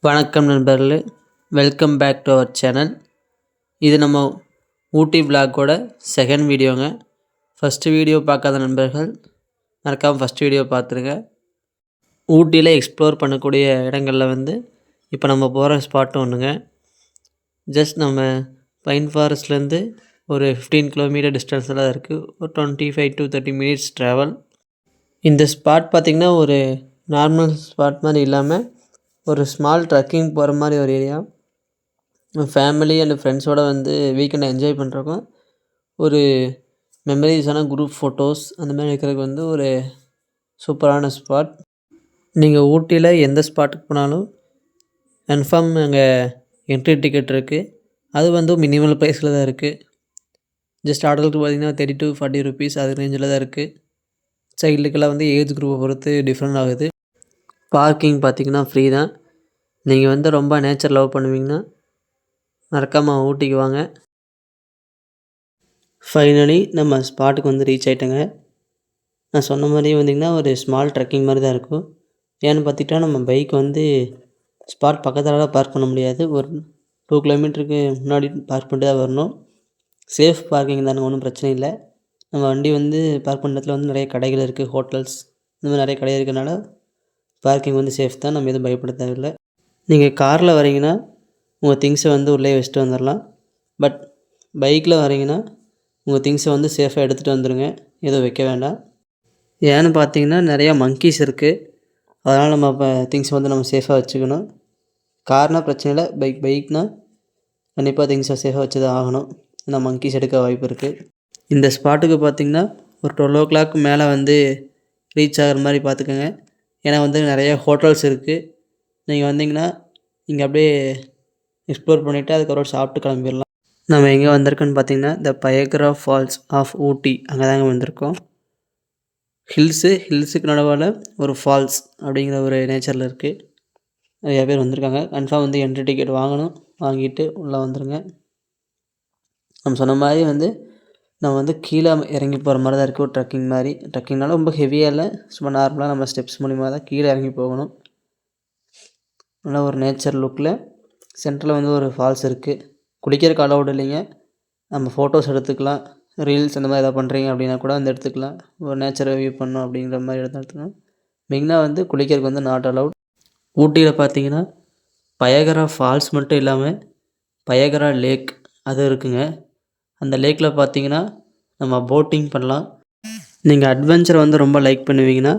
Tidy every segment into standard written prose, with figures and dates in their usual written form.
வணக்கம் நண்பர்களே, welcome back to our channel. இது நம்ம ஊட்டி விளாக்கோட செகண்ட் வீடியோங்க. ஃபஸ்ட்டு வீடியோ பார்க்காத நண்பர்கள் மறக்காமல் ஃபஸ்ட் வீடியோ பார்த்துருங்க. ஊட்டியில் எக்ஸ்ப்ளோர் பண்ணக்கூடிய இடங்களில் இப்போ நம்ம போகிற ஸ்பாட்டு ஒன்றுங்க. ஜஸ்ட் நம்ம பைன் ஃபாரஸ்ட்லேருந்து ஒரு 15 கிலோமீட்டர் டிஸ்டன்ஸில் தான் இருக்குது. ஒரு 25 to 30 மினிட்ஸ் ட்ராவல். இந்த ஸ்பாட் பார்த்திங்கன்னா ஒரு நார்மல் ஸ்பாட் மாதிரி இல்லாமல் ஒரு ஸ்மால் ட்ரக்கிங் போகிற மாதிரி ஒரு ஏரியா. ஃபேமிலி அண்ட் ஃப்ரெண்ட்ஸோடு வீக்கெண்டை என்ஜாய் பண்ணுறக்கும் ஒரு மெமரிஸான குரூப் ஃபோட்டோஸ் அந்த மாதிரி இருக்கிறதுக்கு ஒரு சூப்பரான ஸ்பாட். நீங்கள் ஊட்டியில் எந்த ஸ்பாட்டுக்கு போனாலும் கன்ஃபார்ம் அங்கே என்ட்ரி டிக்கெட் இருக்குது. அது மினிமல் ப்ரைஸில் தான் இருக்குது. ஜஸ்ட் ஆடலுக்கு பார்த்திங்கன்னா 30 to 40 rupees அது ரேஞ்சில் தான் இருக்குது. சைல்டுக்கெல்லாம் ஏஜ் குரூப்பை பொறுத்து டிஃப்ரெண்ட் ஆகுது. பார்க்கிங் பார்த்திங்கன்னா ஃப்ரீ தான். நீங்கள் ரொம்ப நேச்சர் லவ் பண்ணுவீங்கன்னா மறக்காமல் ஊட்டிக்கு வாங்க. ஃபைனலி நம்ம ஸ்பாட்டுக்கு ரீச் ஆகிட்டேங்க. நான் சொன்ன மாதிரியே ஒரு ஸ்மால் ட்ரெக்கிங் மாதிரி தான் இருக்கும். ஏன்னு பார்த்துக்கிட்டா நம்ம பைக் ஸ்பாட் பக்கத்தில் பார்க் பண்ண முடியாது. ஒரு 2 கிலோமீட்டருக்கு முன்னாடி பார்க் பண்ணிட்டு தான் வரணும். சேஃப் பார்க்கிங் தானே, ஒன்றும் பிரச்சனை இல்லை. நம்ம வண்டி பார்க் பண்ணுற இடத்துல நிறைய கடைகள் இருக்குது, ஹோட்டல்ஸ் இந்த மாதிரி நிறைய கடை இருக்கிறனால பார்க்கிங் சேஃப் தான். நம்ம எதுவும் பயப்பட தேவையில்லை. நீங்கள் காரில் வரீங்கன்னா உங்கள் திங்ஸை உள்ளே வச்சுட்டு வந்துடலாம். பட் பைக்கில் வரீங்கன்னா உங்கள் திங்ஸை சேஃபாக எடுத்துகிட்டு வந்துடுங்க, எதுவும் வைக்க வேண்டாம். ஏன்னு பார்த்தீங்கன்னா நிறையா மங்கீஸ் இருக்குது. அதனால் நம்ம இப்போ திங்ஸை நம்ம சேஃபாக வச்சுக்கணும். கார்னால் பிரச்சனை இல்லை, பைக்னால் கண்டிப்பாக திங்ஸை சேஃபாக வச்சு தான் ஆகணும். ஏன்னா மங்கீஸ் எடுக்க வாய்ப்பு இருக்குது. இந்த ஸ்பாட்டுக்கு பார்த்திங்கன்னா ஒரு 12 o'clock மேலே ரீச் ஆகிற மாதிரி பார்த்துக்கோங்க. ஏன்னா நிறைய ஹோட்டல்ஸ் இருக்குது. நீங்கள் வந்தீங்கன்னா இங்கே அப்படியே எக்ஸ்ப்ளோர் பண்ணிவிட்டு அதுக்கப்புறம் சாப்பிட்டு கிளம்பிடலாம். நம்ம எங்கே வந்திருக்கோன்னு பார்த்தீங்கன்னா த பயக்ரா ஃபால்ஸ் ஆஃப் ஊட்டி, அங்கே தாங்க வந்திருக்கோம். ஹில்ஸுக்கு நடுவில் ஒரு ஃபால்ஸ் அப்படிங்கிற ஒரு நேச்சரில் இருக்குது. நிறையா பேர் வந்திருக்காங்க. கன்ஃபார்ம் என்ட்ரி டிக்கெட் வாங்கணும். வாங்கிட்டு உள்ளே வந்துடுங்க. நம்ம சொன்ன மாதிரி நம்ம கீழே இறங்கி போகிற மாதிரி தான் இருக்குது. ஒரு ட்ரக்கிங் மாதிரி. ட்ரக்கிங்னால ரொம்ப ஹெவியாக இல்லை, சும்மா நார்மலாக நம்ம ஸ்டெப்ஸ் மூலிமா தான் கீழே இறங்கி போகணும். நல்லா ஒரு நேச்சர் லுக்கில் சென்டரில் ஒரு ஃபால்ஸ் இருக்குது. குளிக்கிறதுக்கு அலௌடு இல்லைங்க. நம்ம ஃபோட்டோஸ் எடுத்துக்கலாம், ரீல்ஸ் அந்த மாதிரி எதாவது பண்ணுறீங்க அப்படின்னா கூட எடுத்துக்கலாம். ஒரு நேச்சரை வியூ பண்ணணும் அப்படிங்கிற மாதிரி எடுத்துக்கலாம். மெயினாக குளிக்கிறதுக்கு நாட் அலௌட். ஊட்டியில் பார்த்தீங்கன்னா பயகரா ஃபால்ஸ் மட்டும் இல்லாமல் பயகரா லேக் அது இருக்குங்க. அந்த லேக்கில் பார்த்தீங்கன்னா நம்ம போட்டிங் பண்ணலாம். நீங்கள் அட்வென்ச்சரை ரொம்ப லைக் பண்ணுவீங்கன்னா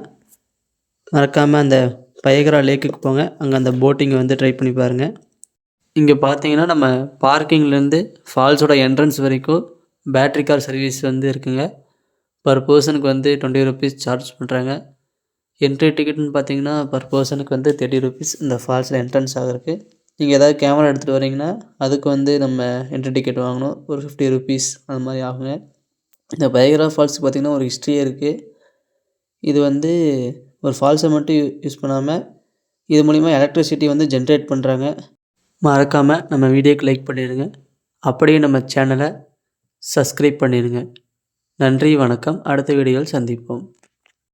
மறக்காமல் அந்த பயகரா லேக்குக்கு போங்க. அங்கே அந்த போட்டிங்கை ட்ரை பண்ணி பாருங்கள். இங்கே பார்த்தீங்கன்னா நம்ம பார்க்கிங்லேருந்து ஃபால்ஸோட என்ட்ரன்ஸ் வரைக்கும் பேட்ரி கார் சர்வீஸ் இருக்குங்க. பர் பர்சனுக்கு 20 rupees சார்ஜ் பண்ணுறாங்க. என்ட்ரி டிக்கெட்னு பார்த்தீங்கன்னா பர் பர்சனுக்கு 30 rupees இந்த ஃபால்ஸில் என்ட்ரன்ஸ் ஆகிறதுக்கு. நீங்கள் ஏதாவது கேமரா எடுத்துகிட்டு வரீங்கன்னா அதுக்கு நம்ம என்ட்ரி டிக்கெட் வாங்கணும். ஒரு 50 rupees அது மாதிரி ஆகுங்க. இந்த பயகரா ஃபால்ஸுக்கு பார்த்திங்கன்னா ஒரு ஹிஸ்ட்ரியே இருக்குது. இது ஒரு ஃபால்ஸை மட்டும் யூஸ் பண்ணாமல் இது மூலிமா எலக்ட்ரிசிட்டி ஜென்ரேட் பண்ணுறாங்க. மறக்காமல் நம்ம வீடியோக்கு லைக் பண்ணிடுங்க. அப்படியே நம்ம சேனலை சப்ஸ்கிரைப் பண்ணிடுங்க. நன்றி, வணக்கம். அடுத்த வீடியோவில் சந்திப்போம்.